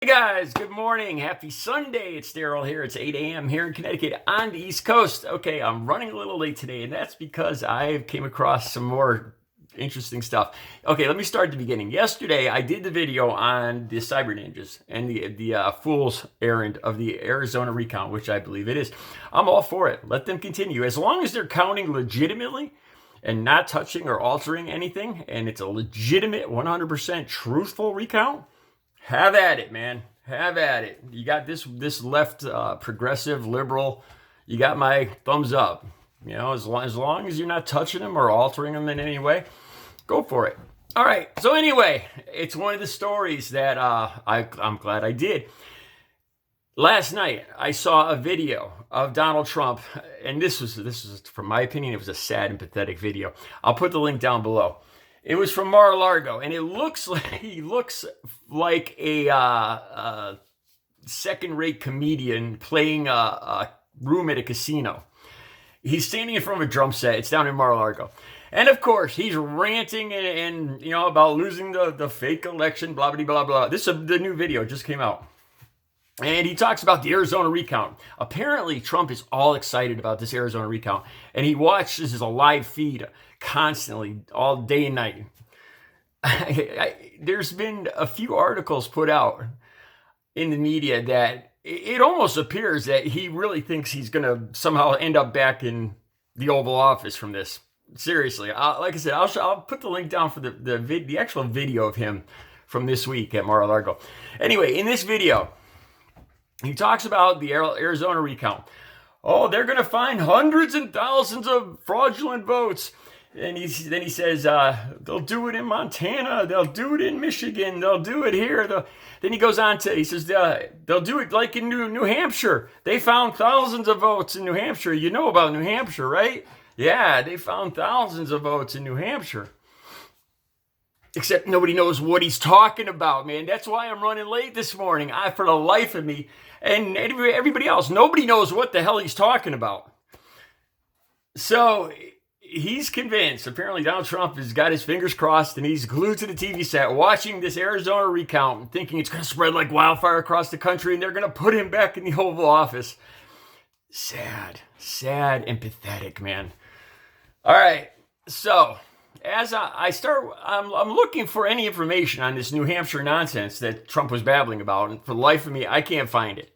Hey guys, good morning. Happy Sunday. It's Daryl here. It's 8 a.m. here in Connecticut on the East Coast. Okay, I'm running a little late today, and that's because I came across some more interesting stuff. Okay, let me start at the beginning. Yesterday, I did the video on the cyber ninjas and the fool's errand of the Arizona recount, which I believe it is. I'm all for it. Let them continue. As long as they're counting legitimately and not touching or altering anything, and it's a legitimate 100% truthful recount, have at it, man. Have at it. You got this left progressive liberal. You got my thumbs up. You know, as long as you're not touching them or altering them in any way, go for it. All right. So anyway, it's one of the stories that I'm glad I did. Last night, I saw a video of Donald Trump, and this was, from my opinion, it was a sad and pathetic video. I'll put the link down below. It was from Mar-a-Lago, and he looks like a second-rate comedian playing a room at a casino. He's standing in front of a drum set. It's down in Mar-a-Lago. And, of course, he's ranting and you know, about losing the fake election, blah, blah, blah, blah. This is the new video. It just came out. And he talks about the Arizona recount. Apparently, Trump is all excited about this Arizona recount. And he watches a live feed constantly, all day and night. There's been a few articles put out in the media that it almost appears that he really thinks he's going to somehow end up back in the Oval Office from this. Seriously. Like I said, I'll put the link down for the actual video of him from this week at Mar-a-Lago. Anyway, in this video, he talks about the Arizona recount. Oh, they're going to find hundreds and thousands of fraudulent votes. And then he says, they'll do it in Montana. They'll do it in Michigan. They'll do it here. Then he goes on to, he says, they'll do it like in New Hampshire. They found thousands of votes in New Hampshire. You know about New Hampshire, right? Yeah, they found thousands of votes in New Hampshire. Except nobody knows what he's talking about, man. That's why I'm running late this morning. For the life of me, and everybody else, nobody knows what the hell he's talking about. So he's convinced. Apparently, Donald Trump has got his fingers crossed, and he's glued to the TV set watching this Arizona recount, thinking it's going to spread like wildfire across the country, and they're going to put him back in the Oval Office. Sad and pathetic, man. All right, so as I start, I'm looking for any information on this New Hampshire nonsense that Trump was babbling about, and for the life of me, I can't find it.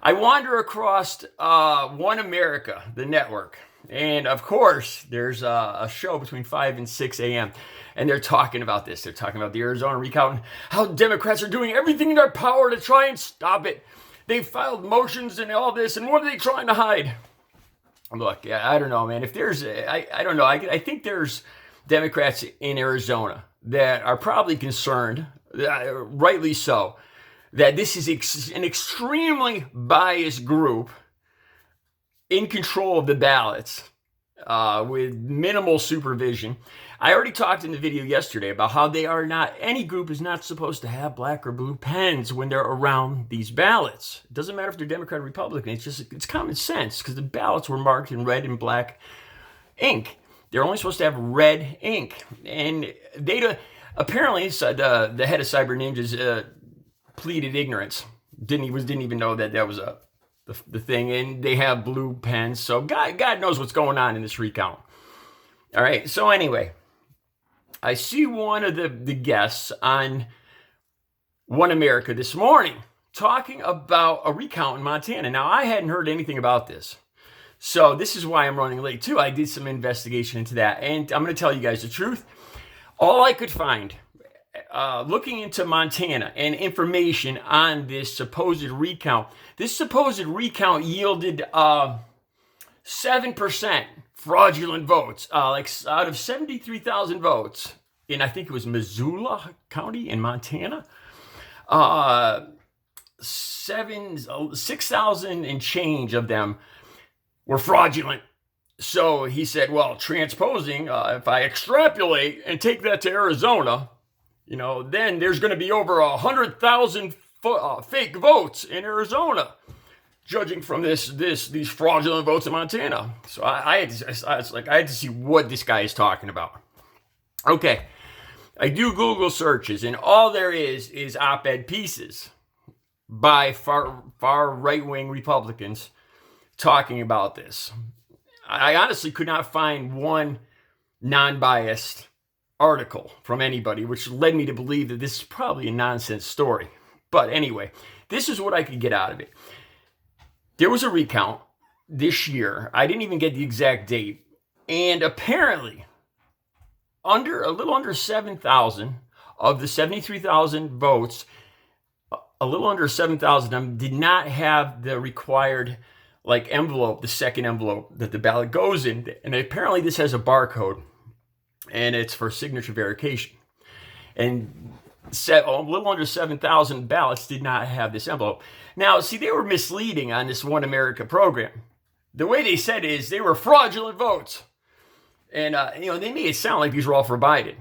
I wander across One America, the network, and of course, there's a show between 5 and 6 a.m., and they're talking about this. They're talking about the Arizona recount and how Democrats are doing everything in their power to try and stop it. They filed motions and all this, and what are they trying to hide? Look, I don't know, man. If there's, I don't know. I think there's Democrats in Arizona that are probably concerned, rightly so, that this is an extremely biased group in control of the ballots with minimal supervision. I already talked in the video yesterday about how any group is not supposed to have black or blue pens when they're around these ballots. It doesn't matter if they're Democrat or Republican. It's common sense because the ballots were marked in red and black ink. They're only supposed to have red ink. And apparently, the head of Cyber Ninjas pleaded ignorance. Didn't even know that was the thing. And they have blue pens. So God knows what's going on in this recount. All right. So anyway, I see one of the guests on One America this morning talking about a recount in Montana. Now, I hadn't heard anything about this. So this is why I'm running late, too. I did some investigation into that. And I'm going to tell you guys the truth. All I could find, looking into Montana and information on this supposed recount yielded 7% fraudulent votes. Like out of 73,000 votes in, I think it was Missoula County in Montana, 6,000 and change of them were fraudulent. So he said, well, transposing, if I extrapolate and take that to Arizona, you know, then there's going to be over 100,000 fake votes in Arizona, judging from these fraudulent votes in Montana. So I had to see what this guy is talking about. Okay, I do Google searches, and all there is op-ed pieces by far right-wing Republicans talking about this. I honestly could not find one non-biased article from anybody, which led me to believe that this is probably a nonsense story. But anyway, this is what I could get out of it. There was a recount this year. I didn't even get the exact date. And apparently, a little under 7,000 of the 73,000 votes, a little under 7,000 of them did not have the required envelope, the second envelope that the ballot goes in. And apparently this has a barcode, and it's for signature verification. And a little under 7,000 ballots did not have this envelope. Now, see, they were misleading on this One America program. The way they said it is they were fraudulent votes. And, they made it sound like these were all for Biden,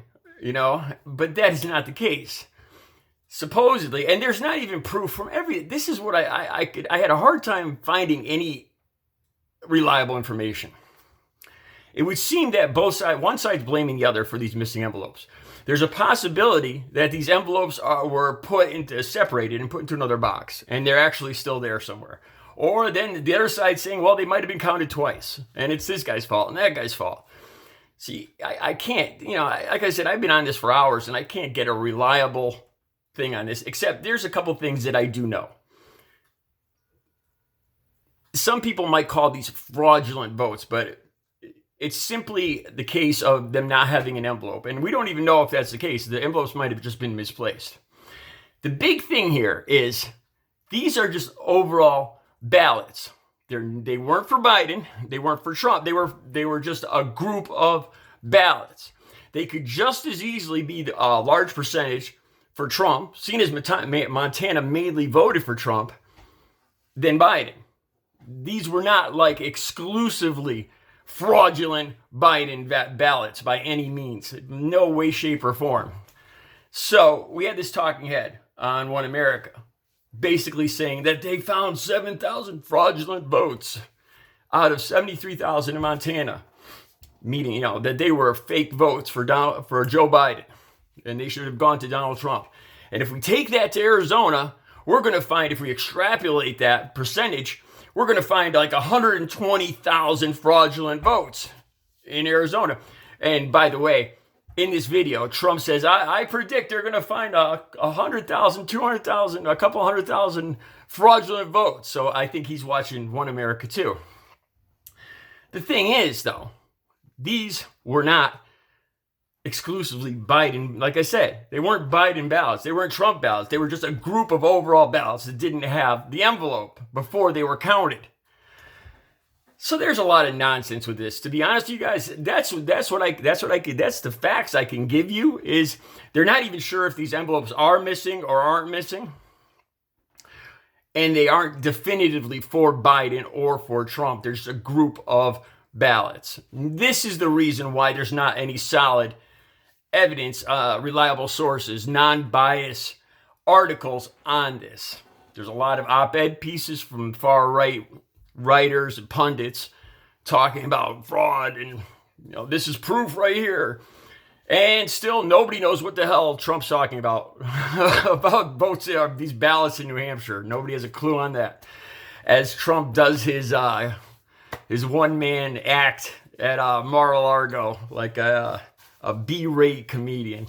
but that is not the case. Supposedly, and there's not even proof from this is what I had a hard time finding any reliable information. It would seem that one side's blaming the other for these missing envelopes. There's a possibility that these envelopes were separated and put into another box, and they're actually still there somewhere. Or then the other side saying, well, they might have been counted twice, and it's this guy's fault and that guy's fault. See, I can't, like I said, I've been on this for hours, and I can't get a reliable thing on this, except there's a couple things that I do know. Some people might call these fraudulent votes, but it's simply the case of them not having an envelope. And we don't even know if that's the case. The envelopes might have just been misplaced. The big thing here is these are just overall ballots. They weren't for Biden. They weren't for Trump. They were just a group of ballots. They could just as easily be a large percentage for Trump, seen as Montana mainly voted for Trump, than Biden. These were not exclusively fraudulent Biden ballots by any means. No way, shape, or form. So we had this talking head on One America, basically saying that they found 7,000 fraudulent votes out of 73,000 in Montana, meaning, that they were fake votes for Joe Biden, and they should have gone to Donald Trump. And if we take that to Arizona, we're going to find, if we extrapolate that percentage, we're going to find 120,000 fraudulent votes in Arizona. And by the way, in this video, Trump says, I predict they're going to find 100,000, 200,000, a couple 100,000 fraudulent votes. So I think he's watching One America too. The thing is, though, these were not exclusively Biden. Like I said, they weren't Biden ballots. They weren't Trump ballots. They were just a group of overall ballots that didn't have the envelope before they were counted. So there's a lot of nonsense with this. To be honest with you guys, that's the facts I can give you. Is they're not even sure if these envelopes are missing or aren't missing. And they aren't definitively for Biden or for Trump. There's a group of ballots. This is the reason why there's not any solid evidence, reliable sources, non-biased articles on this. There's a lot of op-ed pieces from far-right writers and pundits talking about fraud and, this is proof right here. And still nobody knows what the hell Trump's talking about, about votes, these ballots in New Hampshire. Nobody has a clue on that. As Trump does his one-man act at Mar-a-Lago, like a B-rate comedian.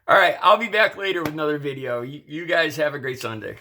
All right, I'll be back later with another video. You guys have a great Sunday.